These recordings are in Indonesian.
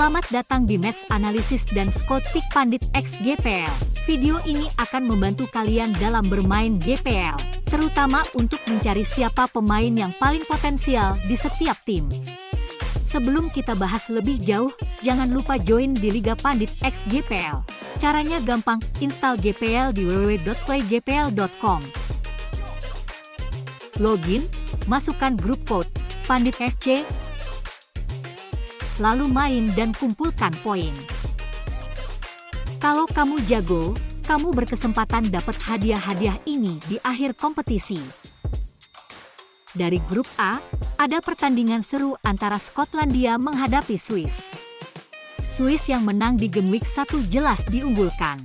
Selamat datang di Match Analysis dan Squad Pick Pandit X GPL. Video ini akan membantu kalian dalam bermain GPL, terutama untuk mencari siapa pemain yang paling potensial di setiap tim. Sebelum kita bahas lebih jauh, jangan lupa join di Liga Pandit X GPL. Caranya gampang, install GPL di www.playgpl.com. Login, masukkan grup code Pandit FC, lalu main dan kumpulkan poin. Kalau kamu jago, kamu berkesempatan dapat hadiah-hadiah ini di akhir kompetisi. Dari grup A, ada pertandingan seru antara Skotlandia menghadapi Swiss. Swiss yang menang di game week 1 jelas diunggulkan.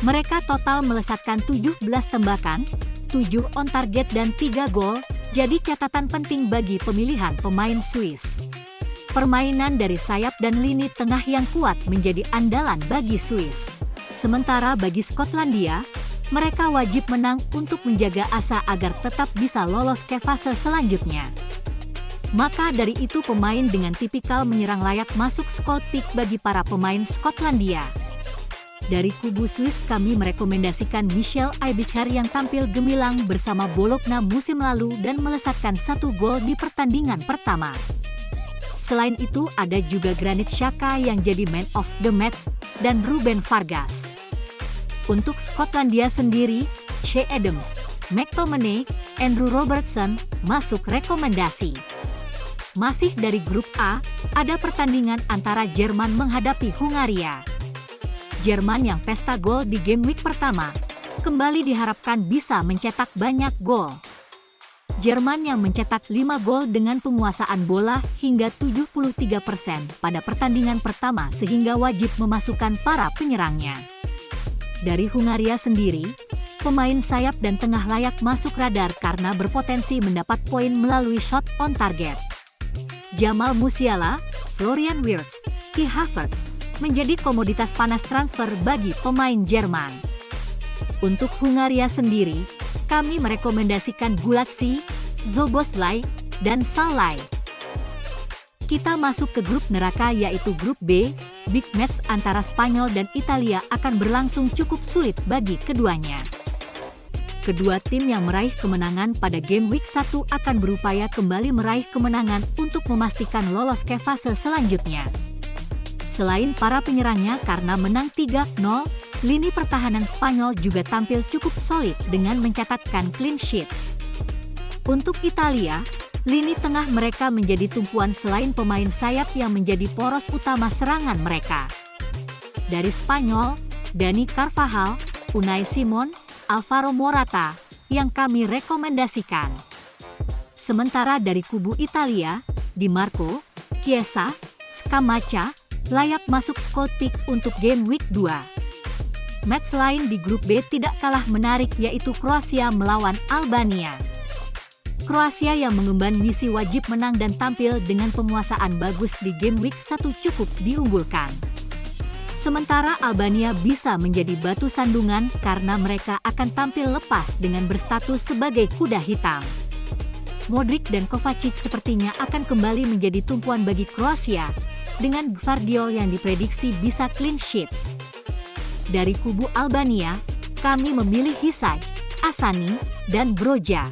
Mereka total melesatkan 17 tembakan, 7 on target dan 3 gol, jadi catatan penting bagi pemilihan pemain Swiss. Permainan dari sayap dan lini tengah yang kuat menjadi andalan bagi Swiss. Sementara bagi Skotlandia, mereka wajib menang untuk menjaga asa agar tetap bisa lolos ke fase selanjutnya. Maka dari itu pemain dengan tipikal menyerang layak masuk squad pick bagi para pemain Skotlandia. Dari kubu Swiss kami merekomendasikan Michel Aebischer yang tampil gemilang bersama Bologna musim lalu dan melesatkan 1 gol di pertandingan pertama. Selain itu ada juga Granit Xhaka yang jadi man of the match dan Ruben Vargas. Untuk Skotlandia sendiri, Che Adams, McTominay, Andrew Robertson masuk rekomendasi. Masih dari grup A, ada pertandingan antara Jerman menghadapi Hungaria. Jerman yang pesta gol di game week pertama, kembali diharapkan bisa mencetak banyak gol. Jerman yang mencetak 5 gol dengan penguasaan bola hingga 73% pada pertandingan pertama sehingga wajib memasukkan para penyerangnya. Dari Hungaria sendiri, pemain sayap dan tengah layak masuk radar karena berpotensi mendapat poin melalui shot on target. Jamal Musiala, Florian Wirtz, Kai Havertz menjadi komoditas panas transfer bagi pemain Jerman. Untuk Hungaria sendiri, kami merekomendasikan Gulácsi, Szoboszlai, dan Szalai. Kita masuk ke grup neraka yaitu grup B. Big match antara Spanyol dan Italia akan berlangsung cukup sulit bagi keduanya. Kedua tim yang meraih kemenangan pada game week 1 akan berupaya kembali meraih kemenangan untuk memastikan lolos ke fase selanjutnya. Selain para penyerangnya karena menang 3-0, lini pertahanan Spanyol juga tampil cukup solid dengan mencatatkan clean sheets. Untuk Italia, lini tengah mereka menjadi tumpuan selain pemain sayap yang menjadi poros utama serangan mereka. Dari Spanyol, Dani Carvajal, Unai Simon, Alvaro Morata yang kami rekomendasikan. Sementara dari kubu Italia, Di Marco, Chiesa, Scamacca layak masuk squad pick untuk game week 2. Match lain di grup B tidak kalah menarik yaitu Kroasia melawan Albania. Kroasia yang mengemban misi wajib menang dan tampil dengan penguasaan bagus di game week 1 cukup diunggulkan. Sementara Albania bisa menjadi batu sandungan karena mereka akan tampil lepas dengan berstatus sebagai kuda hitam. Modric dan Kovacic sepertinya akan kembali menjadi tumpuan bagi Kroasia, dengan Gvardiol yang diprediksi bisa clean sheets. Dari kubu Albania, kami memilih Hisaj, Asani, dan Broja.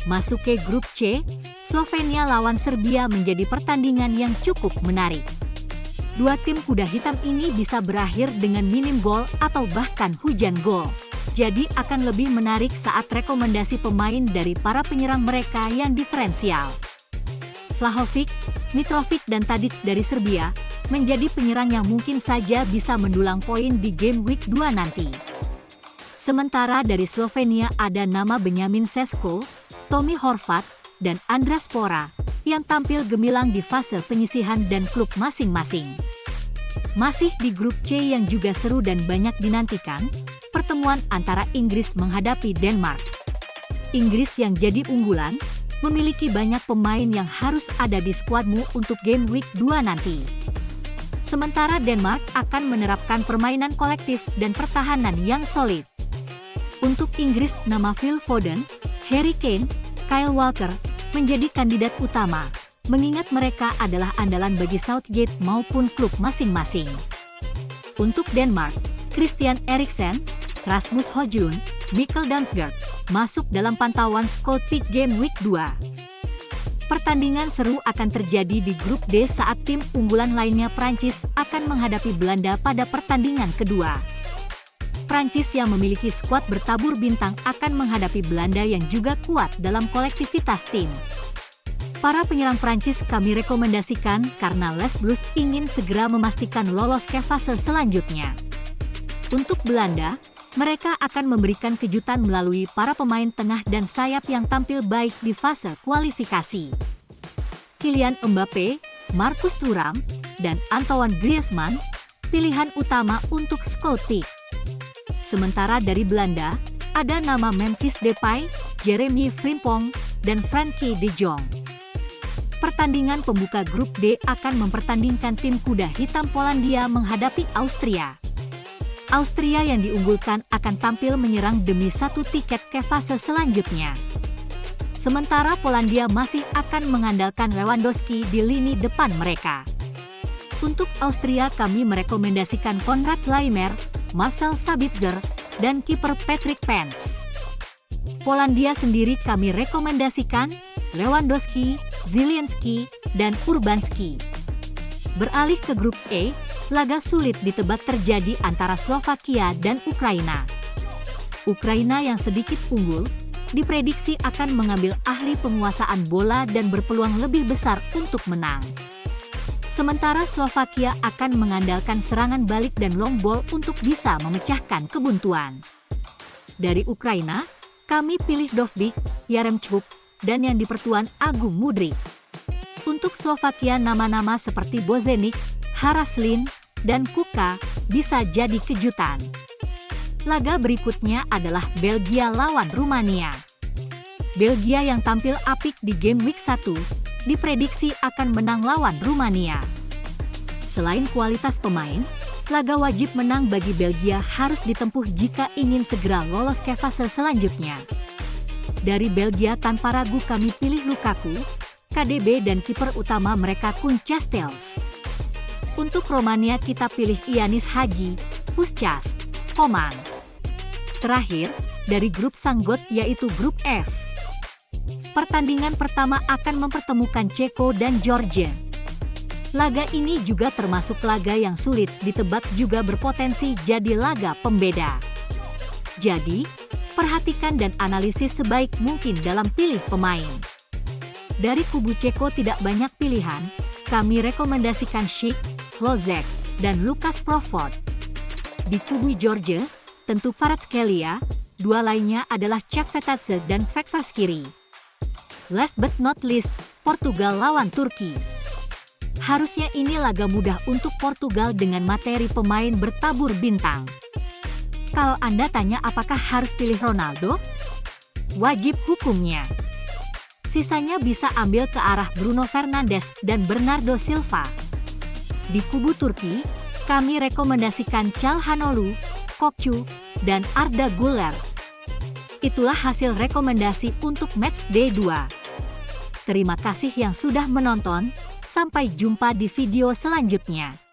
Masuk ke grup C, Slovenia lawan Serbia menjadi pertandingan yang cukup menarik. Dua tim kuda hitam ini bisa berakhir dengan minim gol atau bahkan hujan gol. Jadi akan lebih menarik saat rekomendasi pemain dari para penyerang mereka yang diferensial. Vlahovic, Mitrovic dan Tadic dari Serbia menjadi penyerang yang mungkin saja bisa mendulang poin di game week 2 nanti. Sementara dari Slovenia ada nama Benjamin Sesko, Tommy Horvat, dan Andras Pora yang tampil gemilang di fase penyisihan dan klub masing-masing. Masih di grup C yang juga seru dan banyak dinantikan, pertemuan antara Inggris menghadapi Denmark. Inggris yang jadi unggulan, memiliki banyak pemain yang harus ada di skuadmu untuk game week 2 nanti. Sementara Denmark akan menerapkan permainan kolektif dan pertahanan yang solid. Untuk Inggris nama Phil Foden, Harry Kane, Kyle Walker menjadi kandidat utama, mengingat mereka adalah andalan bagi Southgate maupun klub masing-masing. Untuk Denmark, Christian Eriksen, Rasmus Højlund, Mikkel Damsgaard masuk dalam pantauan Scout Pick Game Week 2. Pertandingan seru akan terjadi di grup D saat tim unggulan lainnya Prancis akan menghadapi Belanda pada pertandingan kedua. Prancis yang memiliki skuad bertabur bintang akan menghadapi Belanda yang juga kuat dalam kolektivitas tim. Para penyerang Prancis kami rekomendasikan karena Les Bleus ingin segera memastikan lolos ke fase selanjutnya. Untuk Belanda, mereka akan memberikan kejutan melalui para pemain tengah dan sayap yang tampil baik di fase kualifikasi. Kylian Mbappe, Marcus Thuram, dan Antoine Griezmann, pilihan utama untuk Scout Pick. Sementara dari Belanda, ada nama Memphis Depay, Jeremy Frimpong, dan Frenkie de Jong. Pertandingan pembuka grup D akan mempertandingkan tim kuda hitam Polandia menghadapi Austria. Austria yang diunggulkan akan tampil menyerang demi satu tiket ke fase selanjutnya. Sementara Polandia masih akan mengandalkan Lewandowski di lini depan mereka. Untuk Austria kami merekomendasikan Konrad Laimer, Marcel Sabitzer, dan kiper Patrick Pence. Polandia sendiri kami rekomendasikan Lewandowski, Zielinski, dan Urbanski. Beralih ke grup E, laga sulit ditebak terjadi antara Slovakia dan Ukraina. Ukraina yang sedikit unggul, diprediksi akan mengambil alih penguasaan bola dan berpeluang lebih besar untuk menang. Sementara Slovakia akan mengandalkan serangan balik dan long ball untuk bisa memecahkan kebuntuan. Dari Ukraina, kami pilih Dovbyk, Yaremchuk, dan yang dipertuan Agung Mudryk. Untuk Slovakia nama-nama seperti Bozenik, Haraslin, dan Kuka bisa jadi kejutan. Laga berikutnya adalah Belgia lawan Rumania. Belgia yang tampil apik di game week 1 diprediksi akan menang lawan Rumania. Selain kualitas pemain, laga wajib menang bagi Belgia harus ditempuh jika ingin segera lolos ke fase selanjutnya. Dari Belgia tanpa ragu kami pilih Lukaku, KDB dan kiper utama mereka Koen Castells. Untuk Romania kita pilih Ianis Hagi, Puskás, Coman. Terakhir, dari grup Sanggot yaitu grup F. Pertandingan pertama akan mempertemukan Ceko dan Georgia. Laga ini juga termasuk laga yang sulit ditebak juga berpotensi jadi laga pembeda. Jadi, perhatikan dan analisis sebaik mungkin dalam pilih pemain. Dari kubu Ceko tidak banyak pilihan, kami rekomendasikan Schick, Lozek, dan Lukas Proford. Di kubu Georgia, tentu Kvaratskhelia, dua lainnya adalah Chakvetadze dan Fekfarskiri. Last but not least, Portugal lawan Turki. Harusnya ini laga mudah untuk Portugal dengan materi pemain bertabur bintang. Kalau Anda tanya apakah harus pilih Ronaldo? Wajib hukumnya. Sisanya bisa ambil ke arah Bruno Fernandes dan Bernardo Silva. Di kubu Turki, kami rekomendasikan Çalhanoğlu, Kokcu, dan Arda Güler. Itulah hasil rekomendasi untuk match day 2. Terima kasih yang sudah menonton, sampai jumpa di video selanjutnya.